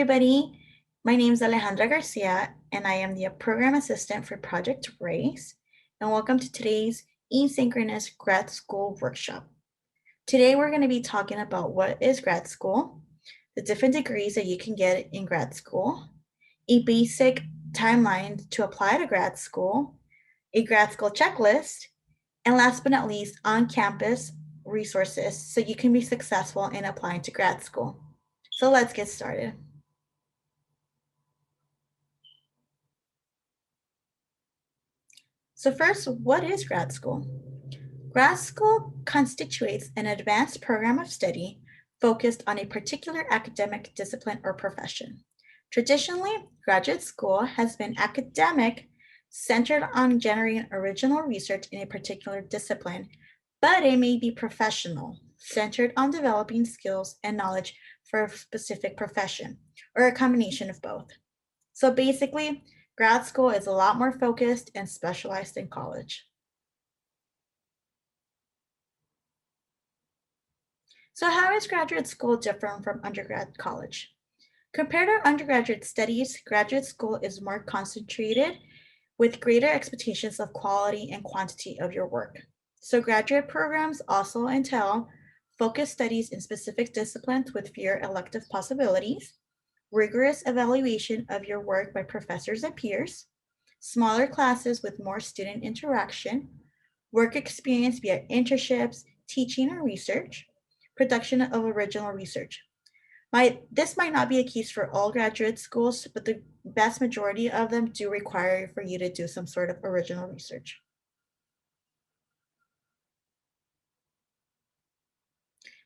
everybody. My name is Alejandra Garcia, and I am the Program Assistant for Project RACE. And welcome to today's Asynchronous Grad School Workshop. Today, we're going to be talking about what is grad school, the different degrees that you can get in grad school, a basic timeline to apply to grad school, a grad school checklist, and last but not least, on-campus resources so you can be successful in applying to grad school. So let's get started. So first, what is grad school? Grad school constitutes an advanced program of study focused on a particular academic discipline or profession. Traditionally, graduate school has been academic, centered on generating original research in a particular discipline, but it may be professional, centered on developing skills and knowledge for a specific profession, or a combination of both. So basically, grad school is a lot more focused and specialized than college. So how is graduate school different from undergrad college? Compared to undergraduate studies, graduate school is more concentrated with greater expectations of quality and quantity of your work. So graduate programs also entail focused studies in specific disciplines with fewer elective possibilities, rigorous evaluation of your work by professors and peers, smaller classes with more student interaction, work experience via internships, teaching or research, production of original research. This might not be a case for all graduate schools, but the vast majority of them do require for you to do some sort of original research.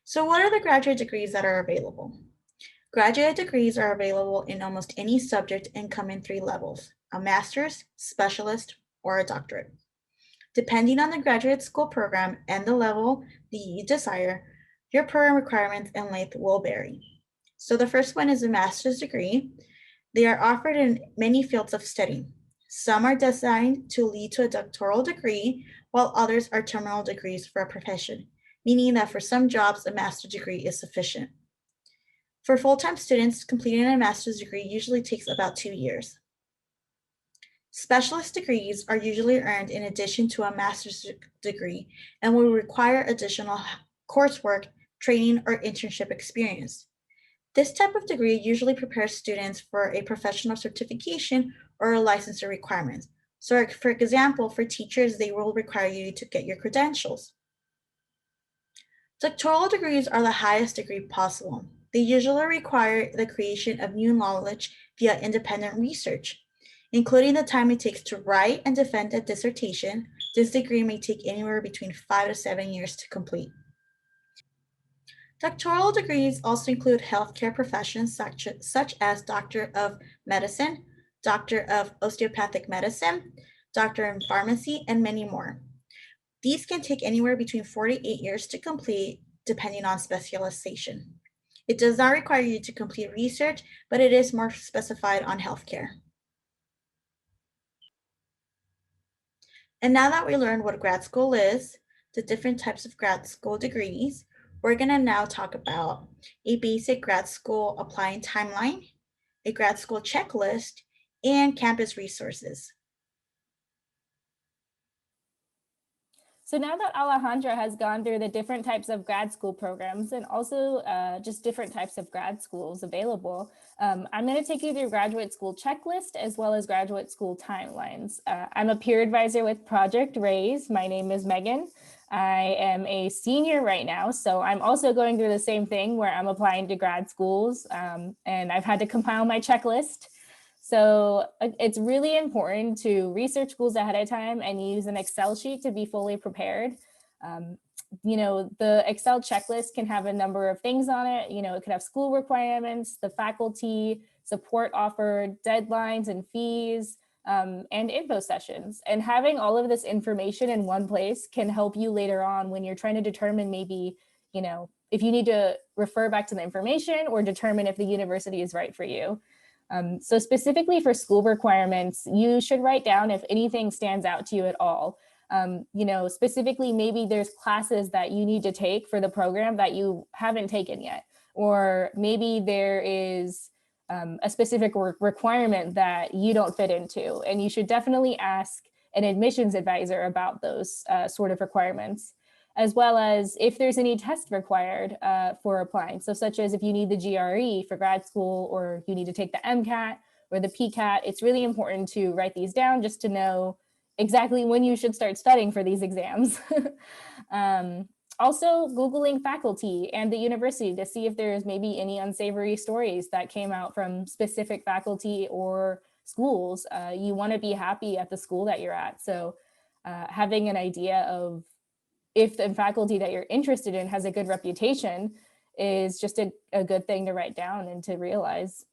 So what are the graduate degrees that are available? Graduate degrees are available in almost any subject and come in 3 levels: a master's, specialist, or a doctorate. Depending on the graduate school program and the level that you desire, your program requirements and length will vary. So the first one is a master's degree. They are offered in many fields of study. Some are designed to lead to a doctoral degree, while others are terminal degrees for a profession, meaning that for some jobs, a master's degree is sufficient. For full-time students, completing a master's degree usually takes about 2 years. Specialist degrees are usually earned in addition to a master's degree and will require additional coursework, training, or internship experience. This type of degree usually prepares students for a professional certification or a licensure requirements. So for example, for teachers, they will require you to get your credentials. Doctoral degrees are the highest degree possible. They usually require the creation of new knowledge via independent research. Including the time it takes to write and defend a dissertation, this degree may take anywhere between 5 to 7 years to complete. Doctoral degrees also include healthcare professions such as Doctor of Medicine, Doctor of Osteopathic Medicine, Doctor in Pharmacy, and many more. These can take anywhere between 4 to 8 years to complete, depending on specialization. It does not require you to complete research, but it is more specified on healthcare. And now that we learned what grad school is, the different types of grad school degrees, we're going to now talk about a basic grad school applying timeline, a grad school checklist, and campus resources. So now that Alejandra has gone through the different types of grad school programs and also just different types of grad schools available, I'm going to take you through graduate school checklist as well as graduate school timelines. I'm a peer advisor with Project RAISE. My name is Megan. I am a senior right now, so I'm also going through the same thing where I'm applying to grad schools, and I've had to compile my checklist. So it's really important to research schools ahead of time and use an Excel sheet to be fully prepared. The Excel checklist can have a number of things on it. It could have school requirements, the faculty, support offered, deadlines and fees, and info sessions. And having all of this information in one place can help you later on when you're trying to determine maybe, if you need to refer back to the information or determine if the university is right for you. So specifically for school requirements, you should write down if anything stands out to you at all. Specifically, maybe there's classes that you need to take for the program that you haven't taken yet, or maybe there is a specific requirement that you don't fit into. And you should definitely ask an admissions advisor about those sort of requirements, as well as if there's any test required for applying. So such as if you need the GRE for grad school, or you need to take the MCAT or the PCAT, it's really important to write these down just to know exactly when you should start studying for these exams. Also, Googling faculty and the university to see if there's maybe any unsavory stories that came out from specific faculty or schools. You want to be happy at the school that you're at. So having an idea of if the faculty that you're interested in has a good reputation is just a good thing to write down and to realize.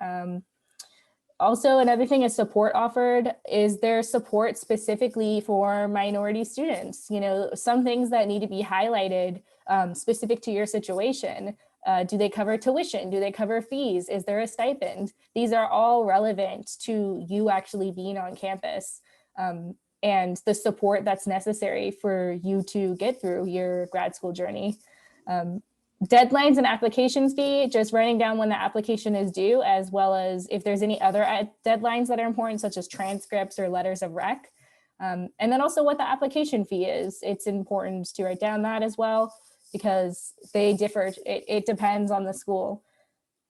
Also, another thing is support offered. Is there support specifically for minority students? You know, some things that need to be highlighted specific to your situation. Do they cover tuition? Do they cover fees? Is there a stipend? These are all relevant to you actually being on campus and the support that's necessary for you to get through your grad school journey. Deadlines and applications fee, just writing down when the application is due, as well as if there's any other deadlines that are important, such as transcripts or letters of rec. And then also what the application fee is. It's important to write down that as well, because they differ. It depends on the school.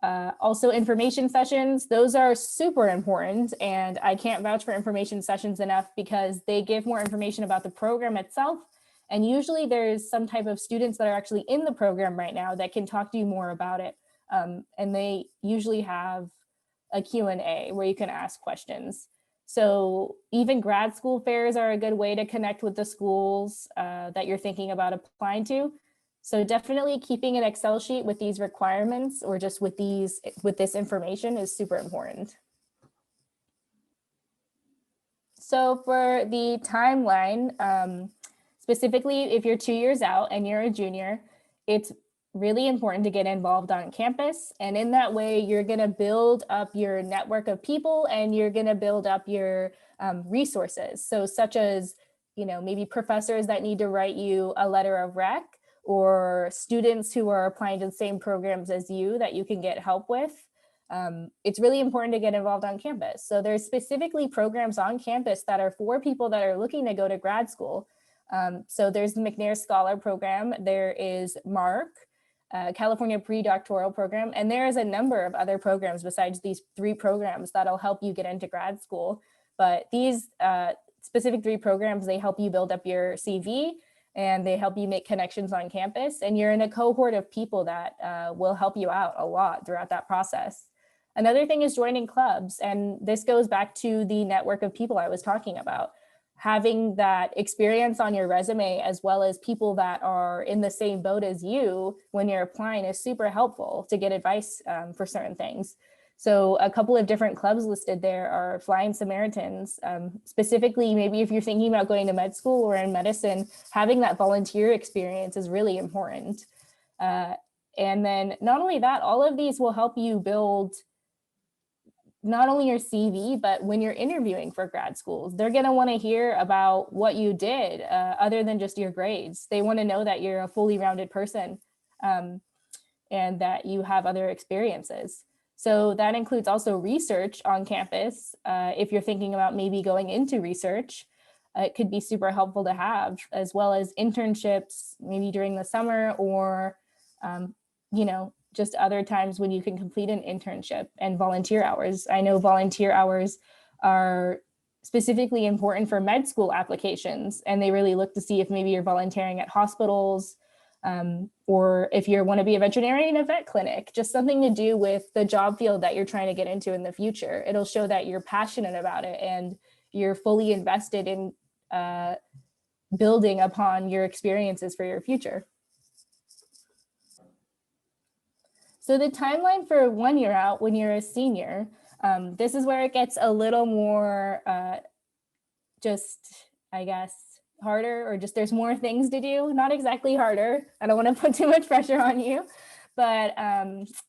Also information sessions, those are super important, and I can't vouch for information sessions enough because they give more information about the program itself. And usually there's some type of students that are actually in the program right now that can talk to you more about it. And they usually have a Q&A where you can ask questions. So even grad school fairs are a good way to connect with the schools that you're thinking about applying to. So definitely keeping an Excel sheet with these requirements or just with this information is super important. So for the timeline, specifically, if you're 2 years out and you're a junior, it's really important to get involved on campus. And in that way, you're going to build up your network of people and you're going to build up your resources. So such as, you know, maybe professors that need to write you a letter of rec, or students who are applying to the same programs as you that you can get help with. It's really important to get involved on campus. So there's specifically programs on campus that are for people that are looking to go to grad school. So there's the McNair Scholar Program, there is MARC, California Pre-Doctoral Program, and there is a number of other programs besides these 3 programs that'll help you get into grad school. But these specific 3 programs, they help you build up your CV and they help you make connections on campus, and you're in a cohort of people that will help you out a lot throughout that process. Another thing is joining clubs, and this goes back to the network of people I was talking about. Having that experience on your resume, as well as people that are in the same boat as you when you're applying, is super helpful to get advice for certain things. So a couple of different clubs listed there are Flying Samaritans. Specifically, maybe if you're thinking about going to med school or in medicine, having that volunteer experience is really important. And then not only that, all of these will help you build not only your CV, but when you're interviewing for grad schools, they're going to want to hear about what you did other than just your grades. They want to know that you're a fully rounded person and that you have other experiences. So that includes also research on campus. If you're thinking about maybe going into research, it could be super helpful to have, as well as internships, maybe during the summer or, you know, just other times when you can complete an internship, and volunteer hours. I know volunteer hours are specifically important for med school applications, and they really look to see if maybe you're volunteering at hospitals, or if you want to be a veterinarian in a vet clinic, just something to do with the job field that you're trying to get into in the future. It'll show that you're passionate about it and you're fully invested in building upon your experiences for your future. So the timeline for 1 year out when you're a senior, this is where it gets a little more just, I guess, harder, or just there's more things to do. Not exactly harder. I don't want to put too much pressure on you. But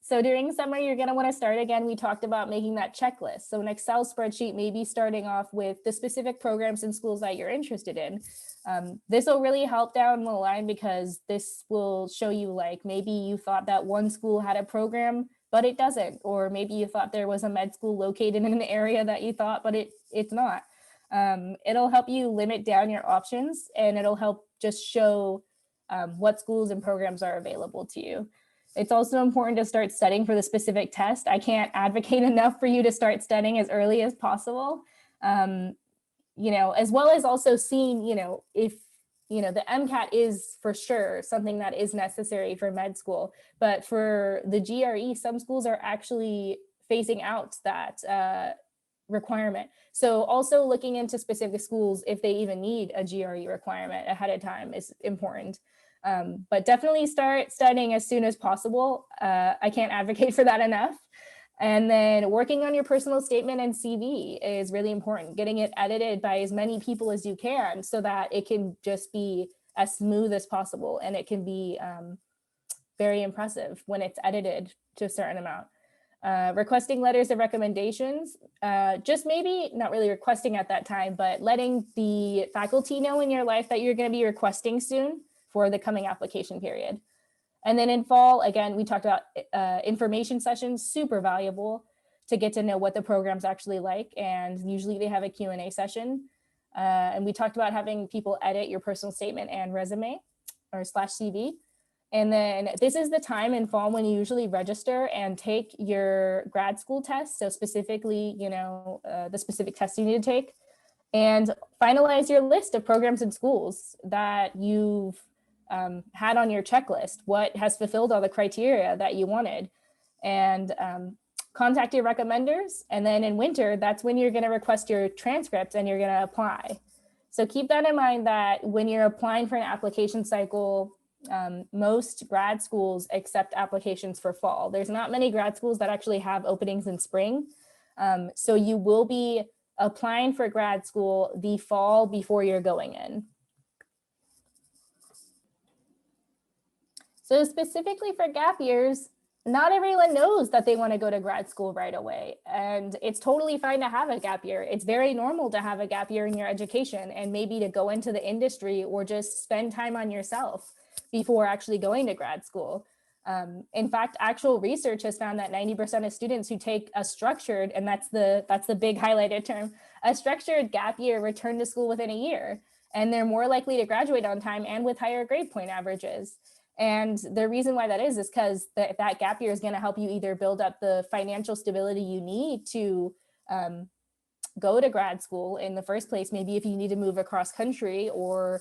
so during summer, you're going to want to start again. We talked about making that checklist. So an Excel spreadsheet, maybe starting off with the specific programs and schools that you're interested in. This will really help down the line because this will show you, like, maybe you thought that one school had a program, but it doesn't. Or maybe you thought there was a med school located in an area that you thought, but it's not. It'll help you limit down your options, and it'll help just show what schools and programs are available to you. It's also important to start studying for the specific test. I can't advocate enough for you to start studying as early as possible, as well as also seeing, if, the MCAT is for sure something that is necessary for med school, but for the GRE, some schools are actually phasing out that requirement. So also looking into specific schools, if they even need a GRE requirement ahead of time, is important. But definitely start studying as soon as possible. I can't advocate for that enough. And then working on your personal statement and CV is really important. Getting it edited by as many people as you can so that it can just be as smooth as possible. And it can be very impressive when it's edited to a certain amount. Requesting letters of recommendations, just maybe not really requesting at that time, but letting the faculty know in your life that you're going to be requesting soon for the coming application period. And then in fall, again, we talked about information sessions, super valuable to get to know what the program's actually like. And usually they have a Q&A session. And we talked about having people edit your personal statement and resume or /CV. And then this is the time in fall when you usually register and take your grad school test. So specifically, the specific tests you need to take, and finalize your list of programs and schools that you've had on your checklist, what has fulfilled all the criteria that you wanted, and contact your recommenders. And then in winter, that's when you're going to request your transcripts and you're going to apply. So keep that in mind, that when you're applying for an application cycle, most grad schools accept applications for fall. There's not many grad schools that actually have openings in spring. So you will be applying for grad school the fall before you're going in. So specifically for gap years, not everyone knows that they want to go to grad school right away. And it's totally fine to have a gap year. It's very normal to have a gap year in your education and maybe to go into the industry or just spend time on yourself before actually going to grad school. In fact, actual research has found that 90% of students who take a structured, and that's the big highlighted term, a structured gap year return to school within a year. And they're more likely to graduate on time and with higher grade point averages. And the reason why that is because that gap year is going to help you either build up the financial stability you need to go to grad school in the first place, maybe if you need to move across country, or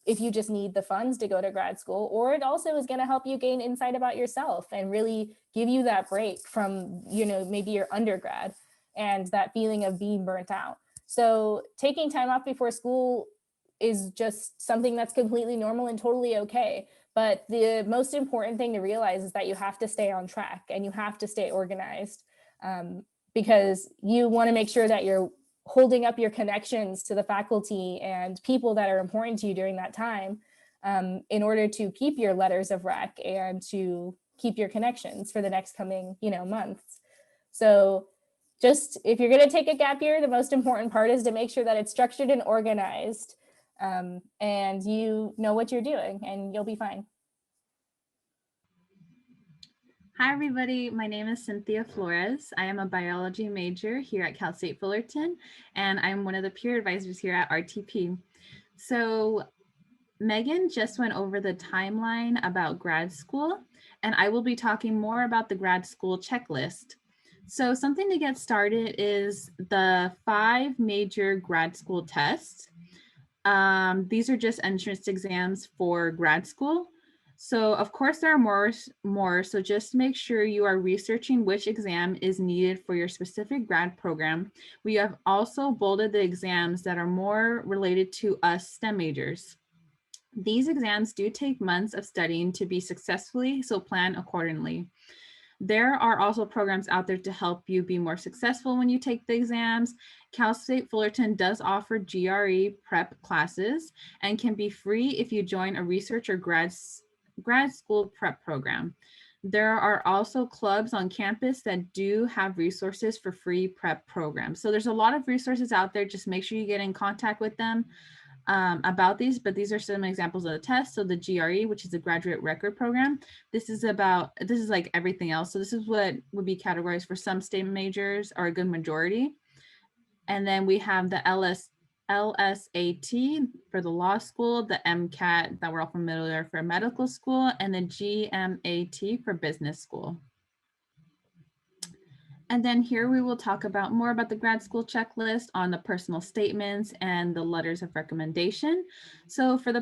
if you just need the funds to go to grad school, or it also is going to help you gain insight about yourself and really give you that break from, maybe your undergrad and that feeling of being burnt out. So taking time off before school is just something that's completely normal and totally okay. But the most important thing to realize is that you have to stay on track and you have to stay organized, because you want to make sure that you're holding up your connections to the faculty and people that are important to you during that time, in order to keep your letters of rec and to keep your connections for the next coming, months. So just if you're going to take a gap year, the most important part is to make sure that it's structured and organized. And you know what you're doing and you'll be fine. Hi, everybody. My name is Cynthia Flores. I am a biology major here at Cal State Fullerton, and I'm one of the peer advisors here at RTP. So Megan just went over the timeline about grad school, and I will be talking more about the grad school checklist. So something to get started is the 5 major grad school tests. These are just entrance exams for grad school. So of course there are more, so just make sure you are researching which exam is needed for your specific grad program. We have also bolded the exams that are more related to us STEM majors. These exams do take months of studying to be successfully, so plan accordingly. There are also programs out there to help you be more successful when you take the exams. Cal State Fullerton does offer GRE prep classes and can be free if you join a research or grad school prep program. There are also clubs on campus that do have resources for free prep programs. So there's a lot of resources out there. Just make sure you get in contact with them. about these, but these are some examples of the test. So the GRE, which is the Graduate Record Program, this is like everything else. So this is what would be categorized for some STEM majors, or a good majority. And then we have the LSAT for the law school, the MCAT that we're all familiar for medical school, and the GMAT for business school. And then here we will talk about more about the grad school checklist on the personal statements and the letters of recommendation. So for the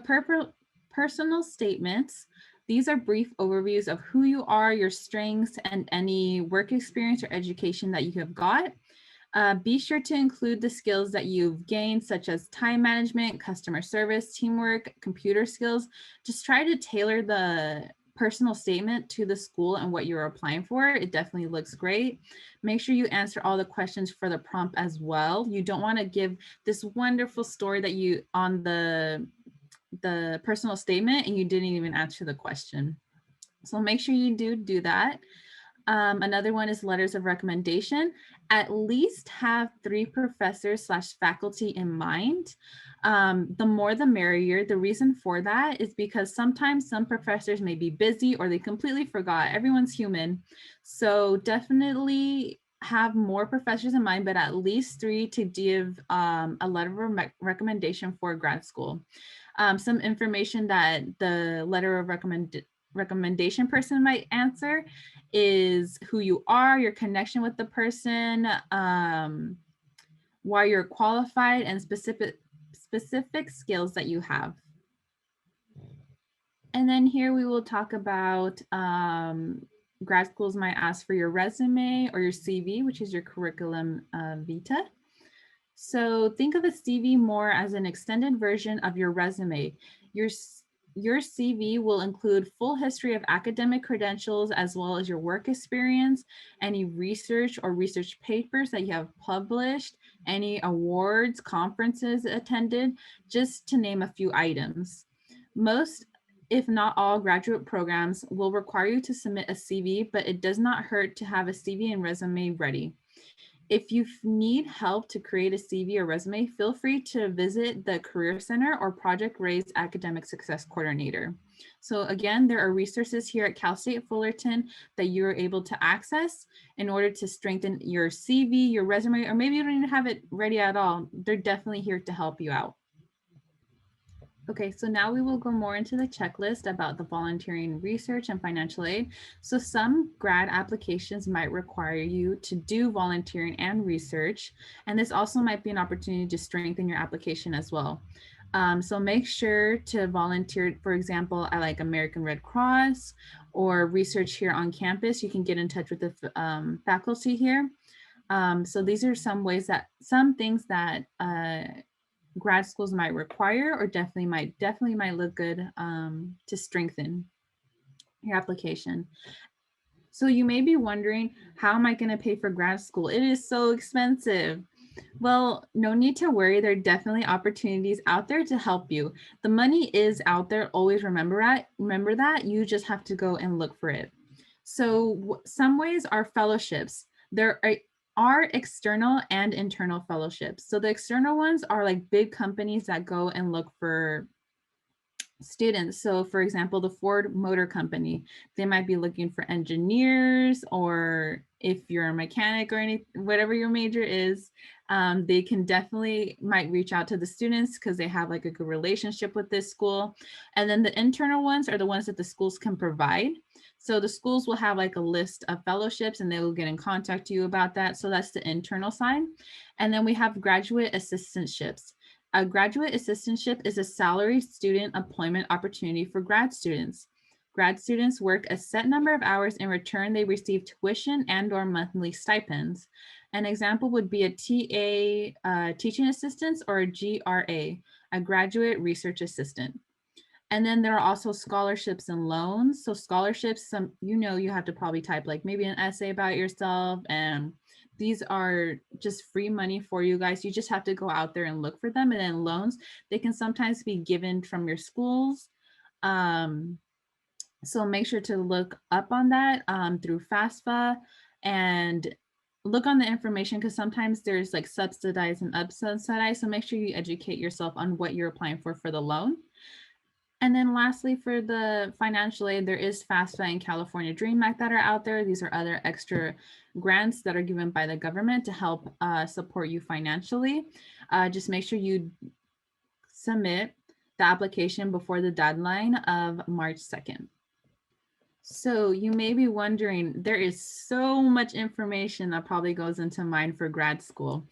personal statements, these are brief overviews of who you are, your strengths, and any work experience or education that you have got. Be sure to include the skills that you've gained, such as time management, customer service, teamwork, computer skills. Just try to tailor the personal statement to the school and what you're applying for. It definitely looks great. Make sure you answer all the questions for the prompt as well. You don't want to give this wonderful story that you on the personal statement and you didn't even answer the question. So make sure you do that. Another one is letters of recommendation. At least have 3 professors / faculty in mind. The more the merrier. The reason for that is because sometimes some professors may be busy or they completely forgot. Everyone's human. So definitely have more professors in mind, but at least 3 to give a letter of recommendation for grad school. Some information that the letter of recommendation person might answer is who you are, your connection with the person, why you're qualified, and specific skills that you have. And then here we will talk about grad schools might ask for your resume or your CV, which is your curriculum vitae. So think of a CV more as an extended version of your resume. Your CV will include full history of academic credentials, as well as your work experience, any research or research papers that you have published, any awards, conferences attended, just to name a few items. Most, if not all, graduate programs will require you to submit a CV, but it does not hurt to have a CV and resume ready. If you need help to create a CV or resume, feel free to visit the Career Center or Project Ray's Academic Success Coordinator. So again, there are resources here at Cal State Fullerton that you're able to access in order to strengthen your CV, your resume, or maybe you don't even have it ready at all. They're definitely here to help you out. Okay, so now we will go more into the checklist about the volunteering research and financial aid. So some grad applications might require you to do volunteering and research, and this also might be an opportunity to strengthen your application as well. So make sure to volunteer, for example, at like American Red Cross or research here on campus. You can get in touch with the faculty here. So these are some things that grad schools might require, or definitely might look good to strengthen your application. So you may be wondering, how am I going to pay for grad school? It is so expensive. Well, no need to worry. There are definitely opportunities out there to help you. The money is out there. Always remember that. You just have to go and look for it. So some ways are fellowships. There are external and internal fellowships. So the external ones are like big companies that go and look for students. So for example, the Ford Motor Company, they might be looking for engineers, or if you're a mechanic or whatever your major is, they can definitely might reach out to the students because they have like a good relationship with this school. And then the internal ones are the ones that the schools can provide. So the schools will have like a list of fellowships and they will get in contact with you about that. So that's the internal side. And then we have graduate assistantships. A graduate assistantship is a salaried student employment opportunity for grad students. Grad students work a set number of hours. In return, they receive tuition and/or monthly stipends. An example would be a TA, teaching assistant, or a GRA, a graduate research assistant. And then there are also scholarships and loans. So scholarships, you have to probably type like maybe an essay about yourself, and these are just free money for you guys. You just have to go out there and look for them. And then loans, they can sometimes be given from your schools. So make sure to look up on that through FAFSA. And look on the information, because sometimes there's like subsidized and unsubsidized. So make sure you educate yourself on what you're applying for the loan. And then lastly, for the financial aid, there is FAFSA and California Dream Act that are out there. These are other extra grants that are given by the government to help support you financially. Just make sure you submit the application before the deadline of March 2nd. So you may be wondering, there is so much information that probably goes into mine for grad school.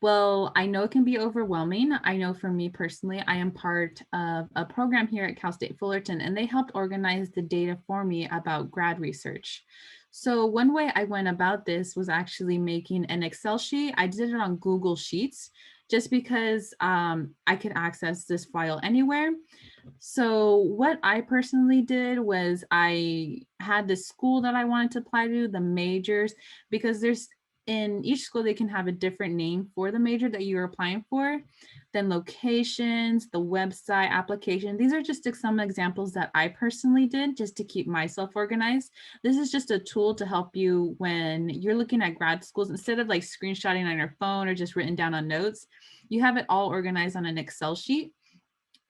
Well, I know it can be overwhelming. I know for me personally, I am part of a program here at Cal State Fullerton, and they helped organize the data for me about grad research. So one way I went about this was actually making an Excel sheet. I did it on Google Sheets just because I could access this file anywhere. So what I personally did was I had the school that I wanted to apply to, the majors, because there's in each school, they can have a different name for the major that you're applying for, then locations, the website, application. These are just some examples that I personally did just to keep myself organized. This is just a tool to help you when you're looking at grad schools. Instead of like screenshotting on your phone or just written down on notes, you have it all organized on an Excel sheet.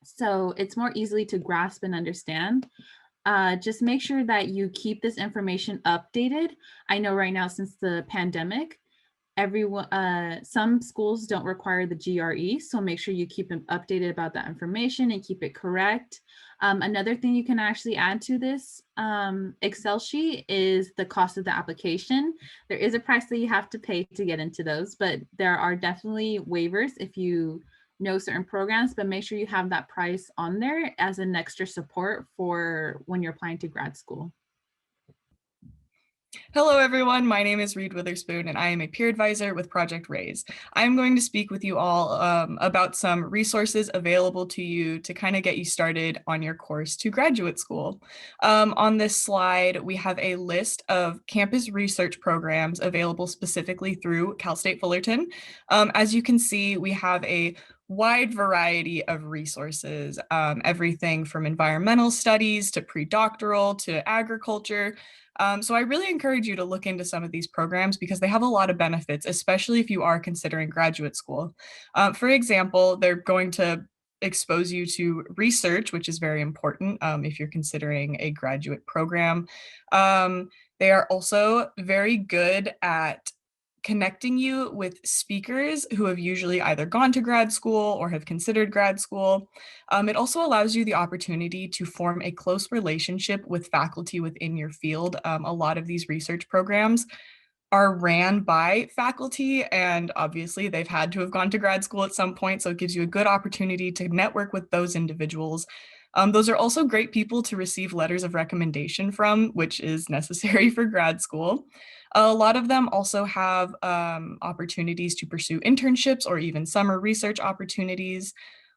So it's more easily to grasp and understand. Just make sure that you keep this information updated. I know right now, since the pandemic, some schools don't require the GRE, so make sure you keep them updated about that information and keep it correct. Another thing you can actually add to this Excel sheet is the cost of the application. There is a price that you have to pay to get into those, but there are definitely waivers if you know certain programs, but make sure you have that price on there as an extra support for when you're applying to grad school. Hello, everyone. My name is Reed Witherspoon, and I am a peer advisor with Project RAISE. I'm going to speak with you all about some resources available to you to kind of get you started on your course to graduate school. On this slide, we have a list of campus research programs available specifically through Cal State Fullerton. As you can see, we have a wide variety of resources, everything from environmental studies to pre-doctoral to agriculture. So I really encourage you to look into some of these programs because they have a lot of benefits, especially if you are considering graduate school. For example, they're going to expose you to research, which is very important if you're considering a graduate program. They are also very good at connecting you with speakers who have usually either gone to grad school or have considered grad school. It also allows you the opportunity to form a close relationship with faculty within your field. A lot of these research programs are ran by faculty, and obviously they've had to have gone to grad school at some point, so it gives you a good opportunity to network with those individuals. Those are also great people to receive letters of recommendation from, which is necessary for grad school. A lot of them also have opportunities to pursue internships or even summer research opportunities.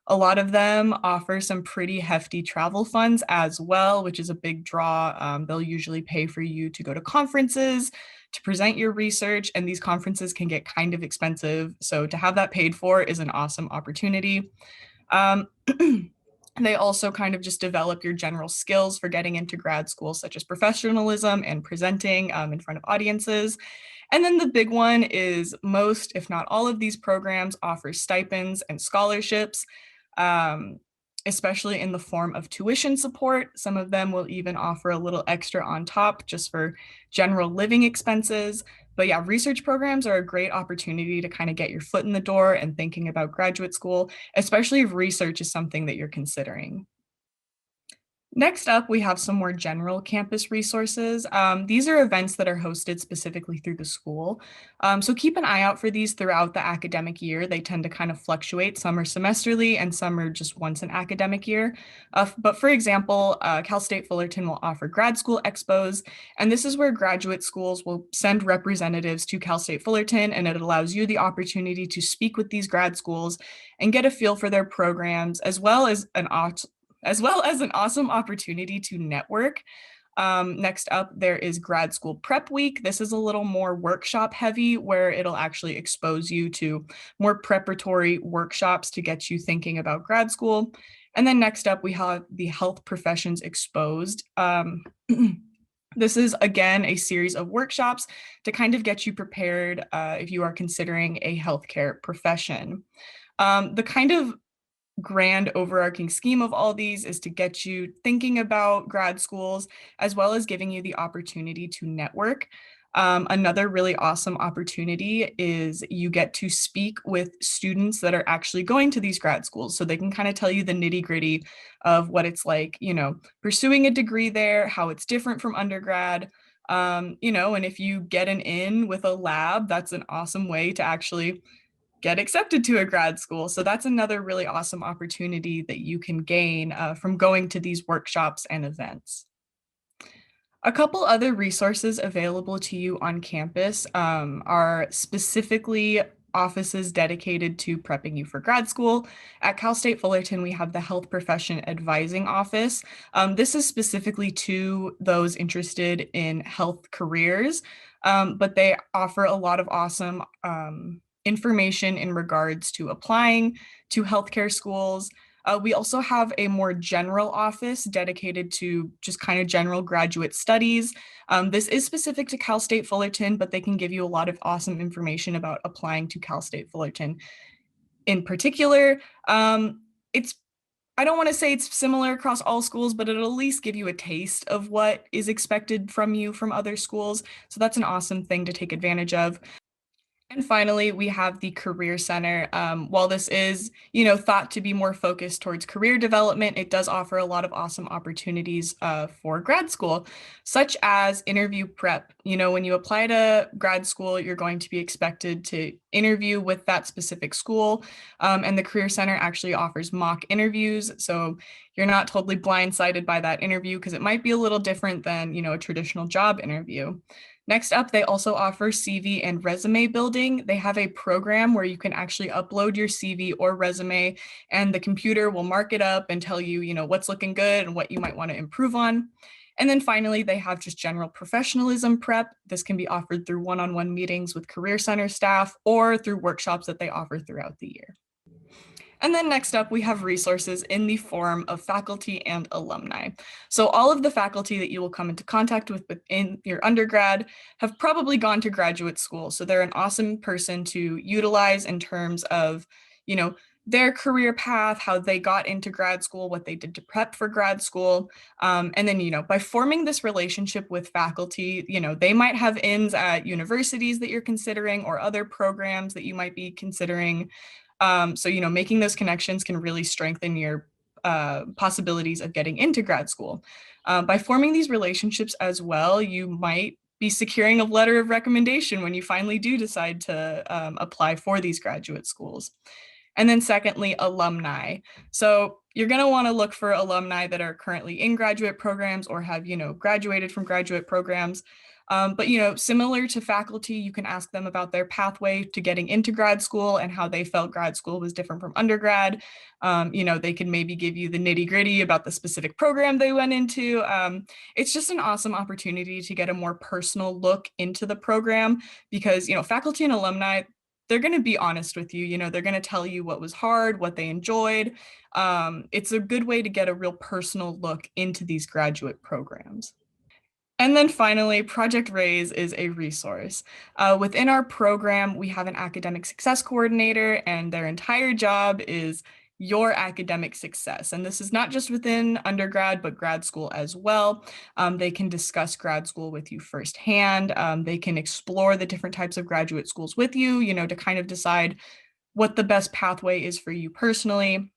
A lot of them offer some pretty hefty travel funds as well, which is a big draw. They'll usually pay for you to go to conferences, to present your research, and these conferences can get kind of expensive. So to have that paid for is an awesome opportunity. They also kind of just develop your general skills for getting into grad school, such as professionalism and presenting in front of audiences. And then the big one is most, if not all of these programs offer stipends and scholarships, especially in the form of tuition support. Some of them will even offer a little extra on top just for general living expenses. But yeah, research programs are a great opportunity to kind of get your foot in the door and thinking about graduate school, especially if research is something that you're considering. Next up, we have some more general campus resources. These are events that are hosted specifically through the school. So keep an eye out for these throughout the academic year. They tend to kind of fluctuate. Some are semesterly and some are just once an academic year. But for example, Cal State Fullerton will offer grad school expos, and this is where graduate schools will send representatives to Cal State Fullerton, and it allows you the opportunity to speak with these grad schools and get a feel for their programs, as well as an awesome opportunity to network. Next up, there is Grad School Prep Week. This is a little more workshop heavy, where it'll actually expose you to more preparatory workshops to get you thinking about grad school. And then next up, we have the Health Professions Exposed. This is, again, a series of workshops to kind of get you prepared if you are considering a healthcare profession. The kind of grand overarching scheme of all these is to get you thinking about grad schools, as well as giving you the opportunity to network. Another really awesome opportunity is you get to speak with students that are actually going to these grad schools, so they can kind of tell you the nitty gritty of what it's like, pursuing a degree there, how it's different from undergrad. And if you get an in with a lab, that's an awesome way to actually get accepted to a grad school. So that's another really awesome opportunity that you can gain from going to these workshops and events. A couple other resources available to you on campus are specifically offices dedicated to prepping you for grad school. At Cal State Fullerton, we have the Health Profession Advising Office. This is specifically to those interested in health careers, but they offer a lot of awesome information in regards to applying to healthcare schools. We also have a more general office dedicated to just kind of general graduate studies. This is specific to Cal State Fullerton, but they can give you a lot of awesome information about applying to Cal State Fullerton. In particular, I don't want to say it's similar across all schools, but it'll at least give you a taste of what is expected from you from other schools. So that's an awesome thing to take advantage of. And finally, we have the Career Center. While this is, thought to be more focused towards career development, it does offer a lot of awesome opportunities for grad school, such as interview prep. When you apply to grad school, you're going to be expected to interview with that specific school. And the Career Center actually offers mock interviews. So you're not totally blindsided by that interview because it might be a little different than, a traditional job interview. Next up, they also offer CV and resume building. They have a program where you can actually upload your CV or resume, and the computer will mark it up and tell you, what's looking good and what you might want to improve on. And then finally, they have just general professionalism prep. This can be offered through one-on-one meetings with Career Center staff or through workshops that they offer throughout the year. And then next up, we have resources in the form of faculty and alumni. So all of the faculty that you will come into contact with within your undergrad have probably gone to graduate school. So they're an awesome person to utilize in terms of, their career path, how they got into grad school, what they did to prep for grad school. And then, by forming this relationship with faculty, they might have ins at universities that you're considering or other programs that you might be considering. So, making those connections can really strengthen your possibilities of getting into grad school. By forming these relationships as well, you might be securing a letter of recommendation when you finally do decide to apply for these graduate schools. And then secondly, alumni. So you're going to want to look for alumni that are currently in graduate programs or have, graduated from graduate programs. But, similar to faculty, you can ask them about their pathway to getting into grad school and how they felt grad school was different from undergrad. They can maybe give you the nitty gritty about the specific program they went into. It's just an awesome opportunity to get a more personal look into the program because, faculty and alumni, they're going to be honest with you. They're going to tell you what was hard, what they enjoyed. It's a good way to get a real personal look into these graduate programs. And then finally, Project Raise is a resource. Within our program, we have an academic success coordinator, and their entire job is your academic success. And this is not just within undergrad, but grad school as well. They can discuss grad school with you firsthand. They can explore the different types of graduate schools with you, to kind of decide what the best pathway is for you personally.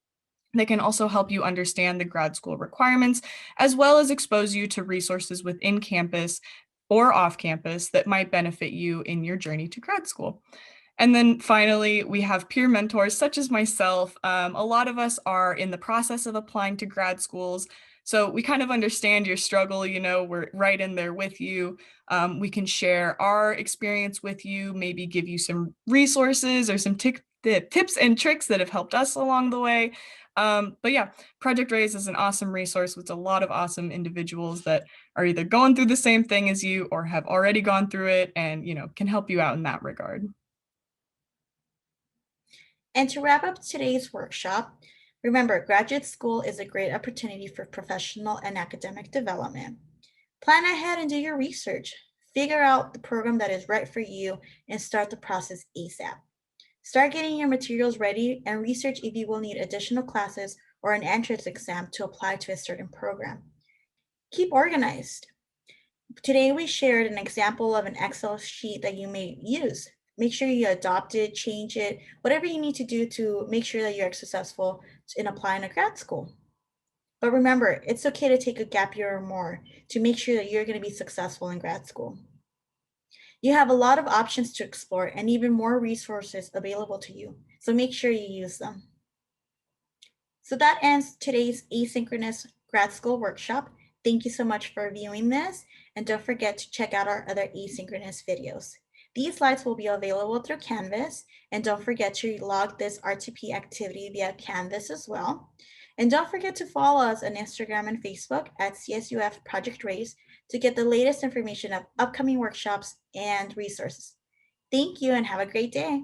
They can also help you understand the grad school requirements, as well as expose you to resources within campus or off campus that might benefit you in your journey to grad school. And then finally, we have peer mentors such as myself. A lot of us are in the process of applying to grad schools. So we kind of understand your struggle, we're right in there with you. We can share our experience with you, maybe give you some resources or some tips and tricks that have helped us along the way. But yeah, Project Raise is an awesome resource with a lot of awesome individuals that are either going through the same thing as you or have already gone through it and, can help you out in that regard. And to wrap up today's workshop, remember, graduate school is a great opportunity for professional and academic development. Plan ahead and do your research. Figure out the program that is right for you and start the process ASAP. Start getting your materials ready and research if you will need additional classes or an entrance exam to apply to a certain program. Keep organized. Today we shared an example of an Excel sheet that you may use. Make sure you adopt it, change it, whatever you need to do to make sure that you're successful in applying to grad school. But remember, it's okay to take a gap year or more to make sure that you're going to be successful in grad school. You have a lot of options to explore and even more resources available to you, so make sure you use them. So that ends today's asynchronous grad school workshop. Thank you so much for viewing this, and don't forget to check out our other asynchronous videos. These slides will be available through Canvas, and don't forget to log this RTP activity via Canvas as well. And don't forget to follow us on Instagram and Facebook at CSUF Project Raise to get the latest information of upcoming workshops and resources. Thank you and have a great day.